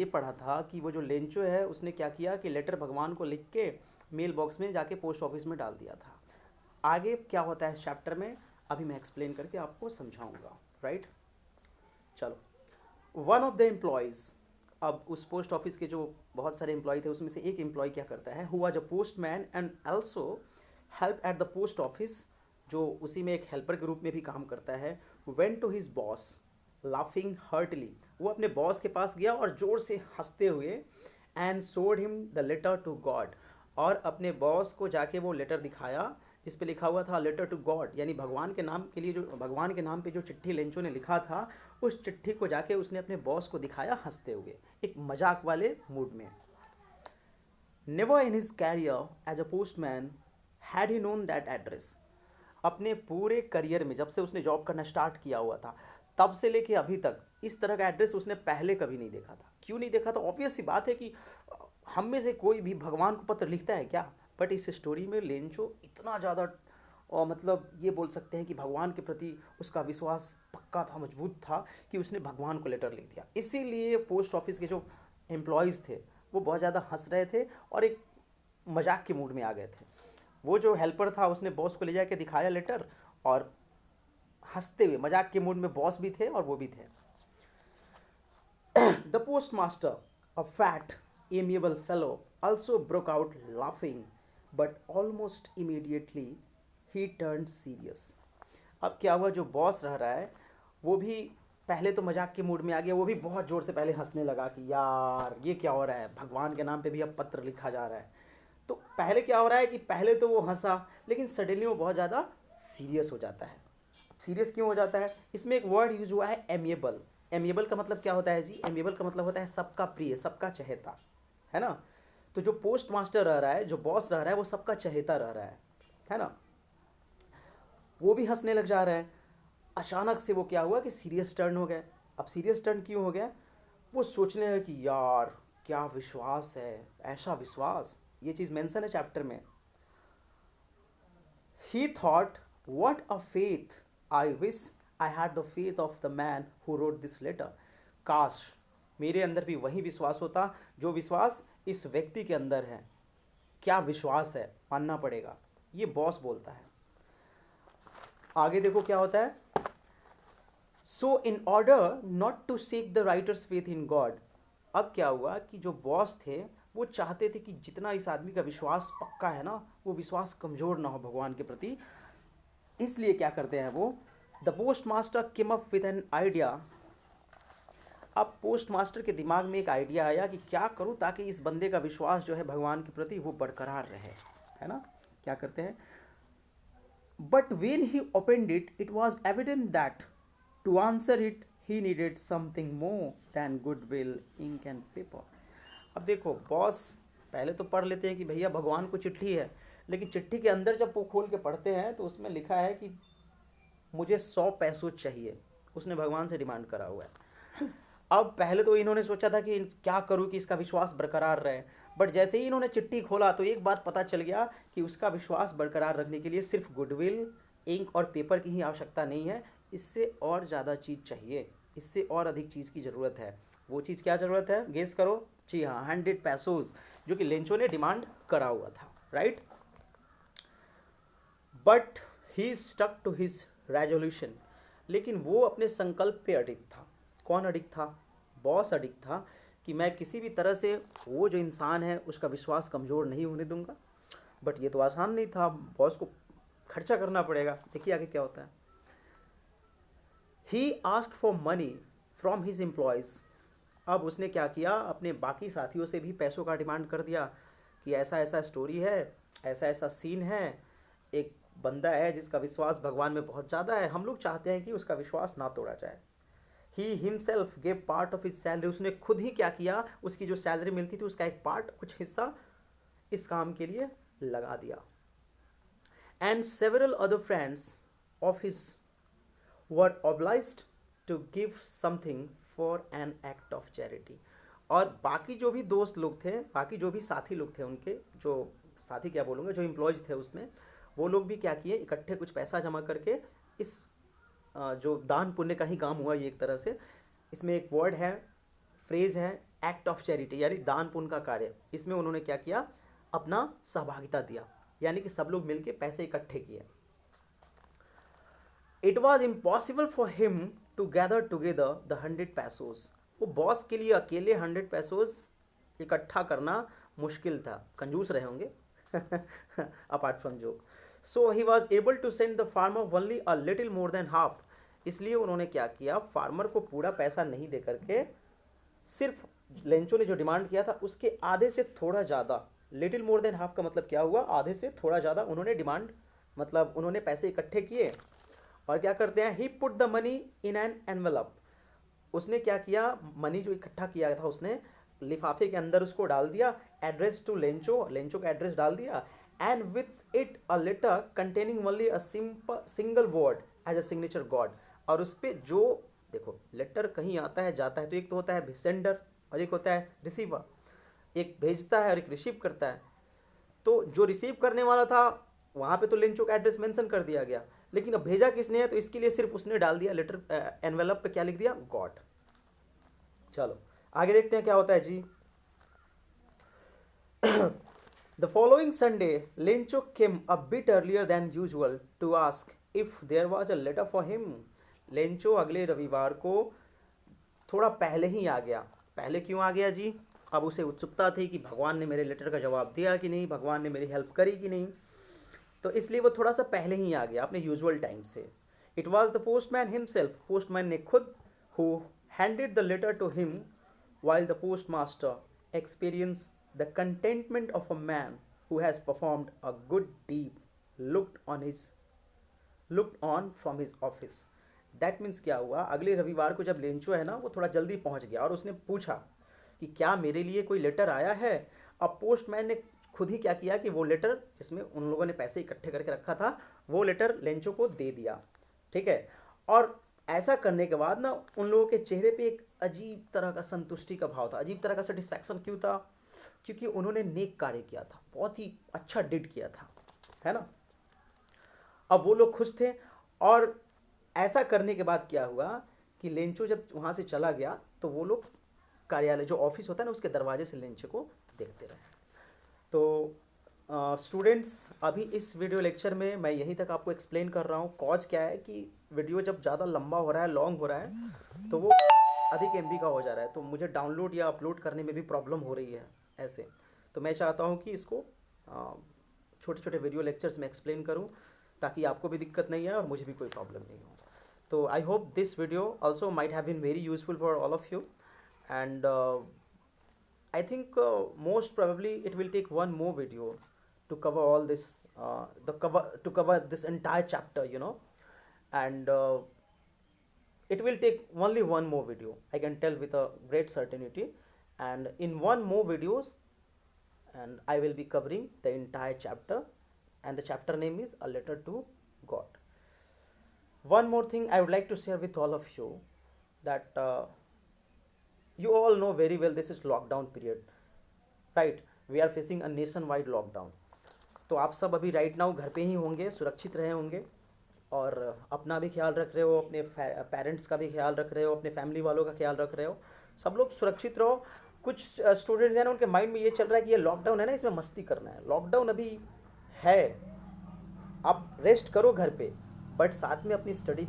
ये पढ़ा था कि वो जो लेंचो है उसने क्या किया कि लेटर भगवान को लिख के मेल बॉक्स में जाके पोस्ट ऑफिस में डाल दिया था। आगे क्या होता है इस चैप्टर में अभी मैं एक्सप्लेन करके आपको समझाऊंगा, राइट। चलो, वन ऑफ द एम्प्लॉयज़, अब उस पोस्ट ऑफिस के जो बहुत सारे एम्प्लॉय थे उसमें से एक एम्प्लॉय क्या करता है, who was a postman and also help at the post office, जो उसी में एक हेल्पर के रूप में भी काम करता है, went to his boss laughing heartily, वो अपने बॉस के पास गया और ज़ोर से हंसते हुए, and showed him the letter to God, और अपने बॉस को जाके वो लेटर दिखाया जिस पे लिखा हुआ था लेटर टू गॉड, यानी भगवान के नाम के लिए, जो भगवान के नाम पे जो चिट्ठी लेंचो ने लिखा था उस चिट्ठी को जाके उसने अपने बॉस को दिखाया हंसते हुए, एक मजाक वाले मूड में। Never in his career as a postman had he known that address, अपने पूरे करियर में जब से उसने जॉब करना स्टार्ट किया हुआ था तब से लेके अभी तक इस तरह का एड्रेस उसने पहले कभी नहीं देखा था। क्यों नहीं देखा था? ऑब्वियस सी बात है कि हम में से कोई भी भगवान को पत्र लिखता है क्या? बट इस स्टोरी में लेंचो इतना ज़्यादा, और मतलब ये बोल सकते हैं कि भगवान के प्रति उसका विश्वास पक्का था, मजबूत था, कि उसने भगवान को लेटर लिख दिया। इसीलिए पोस्ट ऑफिस के जो एम्प्लॉयज़ थे वो बहुत ज़्यादा हंस रहे थे और एक मजाक के मूड में आ गए थे। वो जो हेल्पर था उसने बॉस को ले जाके दिखाया लेटर, और हंसते हुए मजाक के मूड में बॉस भी थे और वो भी थे। The post master, a fat amiable fellow, also broke out laughing, but almost immediately he turned serious. अब क्या हुआ, जो बॉस रह रहा है वो भी पहले तो मजाक के मूड में आ गया, वो भी बहुत ज़ोर से पहले हंसने लगा कि यार ये क्या हो रहा है, भगवान के नाम पे भी अब पत्र लिखा जा रहा है। तो पहले क्या हो रहा है कि पहले तो वो हंसा, लेकिन सडनली वो बहुत ज़्यादा सीरियस हो जाता है। सीरियस क्यों हो जाता है? इसमें एक वर्ड यूज हुआ है एमिएबल। एमिएबल का मतलब क्या होता है जी? एमिएबल का मतलब होता है सबका प्रिय, सबका चहेता, है ना। तो जो पोस्ट मास्टर रह रहा है, जो बॉस रह रहा है, वो सबका चहेता रह रहा है ना। वो भी हंसने लग जा रहा है। अचानक से वो क्या हुआ कि सीरियस टर्न हो गया। अब सीरियस टर्न क्यों हो गया? वो सोचने लगे कि यार क्या विश्वास है, ऐसा विश्वास, ये चीज़ मेंशन है चैप्टर में। He thought what a faith, I wish I had the faith of the man who wrote this letter. काश मेरे अंदर भी वही विश्वास होता जो विश्वास इस व्यक्ति के अंदर है। क्या विश्वास है, मानना पड़ेगा। ये बॉस बोलता है। आगे देखो क्या होता है। So in order not to shake the writer's faith in God, अब क्या हुआ कि जो बॉस थे वो चाहते थे कि जितना इस आदमी का विश्वास पक्का है ना, वो विश्वास कमज़ोर ना हो भगवान के प्रति। इसलिए क्या करते हैं वो, the post master came up with an idea. अब पोस्ट मास्टर के दिमाग में एक आइडिया आया कि क्या करूं ताकि इस बंदे का विश्वास जो है भगवान के प्रति वो बरकरार रहे, है ना। क्या करते हैं, but when he opened it, it was evident that to answer it he needed something more than good will, ink and paper. अब देखो बॉस पहले तो पढ़ लेते हैं कि भैया भगवान को चिट्ठी है, लेकिन चिट्ठी के अंदर जब वो खोल के पढ़ते हैं तो उसमें लिखा है कि मुझे 100 पैसों चाहिए, उसने भगवान से डिमांड करा हुआ है। अब पहले तो इन्होंने सोचा था कि क्या करूं कि इसका विश्वास बरकरार रहे, बट जैसे ही इन्होंने चिट्ठी खोला तो एक बात पता चल गया कि उसका विश्वास बरकरार रखने के लिए सिर्फ गुडविल, इंक और पेपर की ही आवश्यकता नहीं है, इससे और ज़्यादा चीज़ चाहिए, इससे और अधिक चीज़ की ज़रूरत है। वो चीज़ क्या ज़रूरत है, गेस करो। जी हाँ, 100 पैसोज, जो कि लेंचो ने डिमांड करा हुआ था, right. But he stuck to his resolution, लेकिन वो अपने संकल्प पे अडिग था। कौन अडिग था? बॉस अडिग था कि मैं किसी भी तरह से वो जो इंसान है उसका विश्वास कमज़ोर नहीं होने दूंगा। बट ये तो आसान नहीं था, बॉस को खर्चा करना पड़ेगा। देखिए आगे क्या होता है। He asked for money from his employees, अब उसने क्या किया, अपने बाकी साथियों से भी पैसों का डिमांड कर दिया कि ऐसा ऐसा स्टोरी है, ऐसा ऐसा सीन है, एक बंदा है जिसका विश्वास भगवान में बहुत ज़्यादा है, हम लोग चाहते हैं कि उसका विश्वास ना तोड़ा जाए। He himself gave part of his salary, उसने खुद ही क्या किया, उसकी जो सैलरी मिलती थी उसका एक पार्ट, कुछ हिस्सा इस काम के लिए लगा दिया। And several other friends of his were obliged to give something for an act of charity, और बाकी जो भी दोस्त लोग थे, बाकी जो भी साथी लोग थे उनके, जो साथी क्या बोलूँगा, जो एम्प्लॉयज़ थे उसमें, वो लोग भी क्या किए, इकट्ठे कुछ पैसा जमा करके इस जो दान पुण्य का ही काम हुआ ये एक तरह से। इसमें एक वर्ड है, फ्रेज है, एक्ट ऑफ चैरिटी यानी दान पुण्य का कार्य, इसमें उन्होंने क्या किया, अपना सहभागिता दिया, यानी कि सब लोग मिलके पैसे इकट्ठे किए। It was impossible for him to gather together the 100 pesos. वो बॉस के लिए अकेले 100 पैसोस इकट्ठा करना मुश्किल था, कंजूस रहे होंगे apart from joke. So he was able to send the farmer only a little more than half. इसलिए उन्होंने क्या किया, फार्मर को पूरा पैसा नहीं दे करके सिर्फ लेंचो ने जो डिमांड किया था उसके आधे से थोड़ा ज़्यादा, लिटिल मोर देन हाफ का मतलब क्या हुआ, आधे से थोड़ा ज़्यादा उन्होंने डिमांड, मतलब उन्होंने पैसे इकट्ठे किए। और क्या करते हैं, he put the money in an envelope. उसने क्या किया, मनी जो इकट्ठा किया था उसने लिफाफे के अंदर उसको डाल दिया, एड्रेस टू लेंचो, लेंचो का एड्रेस डाल दिया, and with it a letter containing only a single word as a signature God. और उस पर जो देखो लेटर कहीं आता है जाता है तो एक तो होता है सेंडर और एक होता है रिसीवर, एक भेजता है और एक रिसीव करता है। तो जो रिसीव करने वाला था वहाँ पे तो लेंचो का एड्रेस मेंशन कर दिया गया, लेकिन अब भेजा किसने है, तो इसके लिए सिर्फ उसने डाल दिया लेटर एनवेलप पे क्या लिख दिया, गॉड। चलो आगे देखते हैं क्या होता है जी। The following Sunday Lencho came a bit earlier than usual to ask if there was a letter for him. Lencho अगले रविवार को थोड़ा पहले ही आ गया। पहले क्यों आ गया जी, अब उसे उत्सुकता थी कि भगवान ने मेरे लेटर का जवाब दिया कि नहीं, भगवान ने मेरी हेल्प करी कि नहीं, तो इसलिए वो थोड़ा सा पहले ही आ गया अपने यूजुअल टाइम से। It was the postman himself, postman ने खुद, who handed the letter to him while the postmaster experienced the contentment of a man who has performed a good deed looked on from his office. That means क्या हुआ, अगले रविवार को जब Lencho है ना वो थोड़ा जल्दी पहुंच गया और उसने पूछा कि क्या मेरे लिए कोई लेटर आया है। अब पोस्टमैन ने खुद ही क्या किया कि वो लेटर जिसमें उन लोगों ने पैसे इकट्ठे करके रखा था वो लेटर लेंचो को दे दिया, ठीक है। और ऐसा करने के बाद ना उन लोगों के चेहरे पे एक अजीब तरह का संतुष्टि का भाव था। अजीब तरह का सेटिस्फैक्शन क्यों था, क्योंकि उन्होंने नेक कार्य किया था, बहुत ही अच्छा डिड किया था, है ना। अब वो लोग खुश थे। और ऐसा करने के बाद क्या हुआ कि लेंचो जब वहाँ से चला गया तो वो लोग कार्यालय जो ऑफिस होता है ना उसके दरवाजे से लेंचो को देखते रहे। तो स्टूडेंट्स अभी इस वीडियो लेक्चर में मैं यहीं तक आपको एक्सप्लेन कर रहा हूँ। कॉज क्या है कि वीडियो जब ज़्यादा लंबा हो रहा है, लॉन्ग हो रहा है, तो वो अधिक एमबी का हो जा रहा है, तो मुझे डाउनलोड या अपलोड करने में भी प्रॉब्लम हो रही है ऐसे। तो मैं चाहता हूँ कि इसको छोटे छोटे वीडियो लेक्चर्स में एक्सप्लेन करूँ ताकि आपको भी दिक्कत नहीं आए और मुझे भी कोई प्रॉब्लम नहीं हो। तो I hope this video also might have been very useful for all of you, and I think most probably it will take one more video to cover all this, to cover this entire chapter, you know, and it will take only one more video, I can tell with a great certainty, and in one more videos and I will be covering the entire chapter, and the chapter name is A Letter to God. One more thing I would like to share with all of you, that you all know very well this is lockdown period, right? We are facing a nationwide lockdown. तो आप सब अभी right now घर पे ही होंगे, सुरक्षित रहे होंगे और अपना भी ख्याल रख रहे हो, अपने पेरेंट्स का भी ख्याल रख रहे हो, अपने फैमिली वालों का ख्याल रख रहे हो, सब लोग सुरक्षित रहो। कुछ स्टूडेंट्स हैं ना उनके माइंड में ये चल रहा है कि ये लॉकडाउन है ना इसमें मस्ती करना है। लॉकडाउन अभी है, आप रेस्ट करो घर पे, बट साथ में अपनी स्टडी भी